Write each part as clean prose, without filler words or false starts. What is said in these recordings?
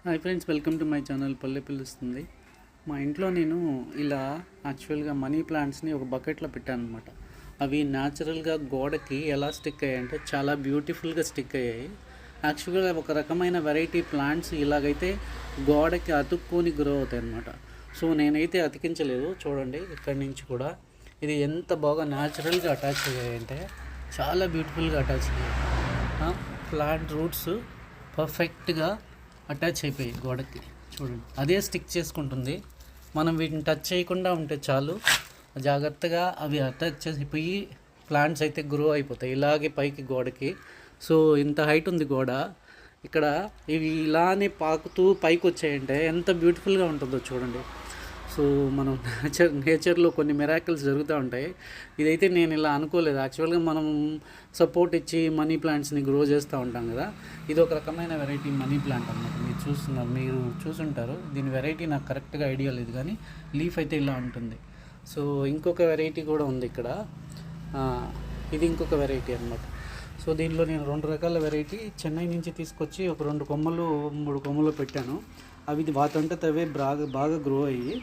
Hi friends, welcome to my channel పల్లె పిలుస్తుంది. మా ఇంట్లో నేను ఇలా యాక్చువల్గా మనీ ప్లాంట్స్ని ఒక బకెట్లో పెట్టాను అనమాట. అవి న్యాచురల్గా గోడకి ఎలా స్టిక్ అయ్యాయి అంటే చాలా బ్యూటిఫుల్గా స్టిక్ అయ్యాయి. యాక్చువల్గా ఒక రకమైన వెరైటీ ప్లాంట్స్ ఇలాగైతే గోడకి అతుక్కొని గ్రో అవుతాయి అన్నమాట. సో నేనైతే అతికించలేదు, చూడండి ఇక్కడి నుంచి కూడా ఇది ఎంత బాగా న్యాచురల్గా అటాచ్ అయ్యాయి అంటే చాలా బ్యూటిఫుల్గా అటాచ్ అయ్యాయి. ప్లాంట్ రూట్స్ పర్ఫెక్ట్గా అటాచ్ అయిపోయి గోడకి చూడండి, అదే స్టిక్ చేసుకుంటుంది. మనం వీటిని టచ్ చేయకుండా ఉంటే చాలు, జాగ్రత్తగా అవి అటాచ్ చేసిపోయి ప్లాంట్స్ అయితే గ్రో అయిపోతాయి ఇలాగే పైకి గోడకి. సో ఇంత హైట్ ఉంది గోడ, ఇక్కడ ఇవి ఇలానే పాకుతూ పైకి వచ్చాయంటే ఎంత బ్యూటిఫుల్గా ఉంటుందో చూడండి. సో మనం నేచర్లో కొన్ని మిరాకిల్స్ జరుగుతూ ఉంటాయి. ఇదైతే నేను ఇలా అనుకోలేదు. యాక్చువల్గా మనం సపోర్ట్ ఇచ్చి మనీ ప్లాంట్స్ని గ్రో చేస్తూ ఉంటాం కదా, ఇది ఒక రకమైన వెరైటీ మనీ ప్లాంట్ అన్నమాట. మీరు చూసుంటారు. దీని వెరైటీ నాకు కరెక్ట్గా ఐడియా లేదు, కానీ లీఫ్ అయితే ఇలా ఉంటుంది. సో ఇంకొక వెరైటీ కూడా ఉంది ఇక్కడ, ఇది ఇంకొక వెరైటీ అన్నమాట. సో దీనిలో నేను 2 రకాల వెరైటీ చెన్నై నుంచి తీసుకొచ్చి ఒక 2 కొమ్మలు 3 కొమ్మలు పెట్టాను. అవి వాటంటే అవే బాగా గ్రో అయ్యి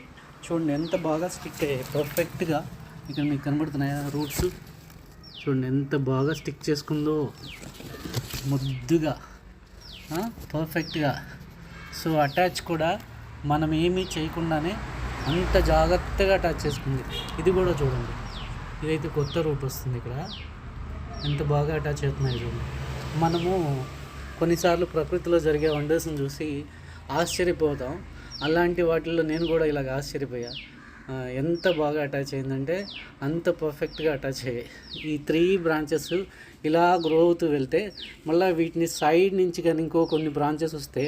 చూడండి ఎంత బాగా స్టిక్ అయ్యాయి పర్ఫెక్ట్గా. ఇక్కడ మీకు కనబడుతున్నాయా రూట్స్, చూడండి ఎంత బాగా స్టిక్ చేసుకుందో ముద్దుగా పర్ఫెక్ట్గా. సో అటాచ్ కూడా మనం ఏమీ చేయకుండానే అంత జాగ్రత్తగా అటాచ్ చేసుకుంది. ఇది కూడా చూడండి, ఇదైతే కొత్త రూట్ వస్తుంది. ఇక్కడ ఎంత బాగా అటాచ్ అవుతున్నాయి చూడండి. మనము కొన్నిసార్లు ప్రకృతిలో జరిగే వండర్స్ని చూసి ఆశ్చర్యపోతాం. అలాంటి వాటిల్లో నేను కూడా ఇలాగ ఆశ్చర్యపోయా. ఎంత బాగా అటాచ్ అయిందంటే అంత పర్ఫెక్ట్గా అటాచ్ అయ్యాయి. ఈ 3 బ్రాంచెస్ ఇలా గ్రో అవుతూ వెళ్తే మళ్ళీ వీటిని సైడ్ నుంచి కానీ ఇంకో కొన్ని బ్రాంచెస్ వస్తే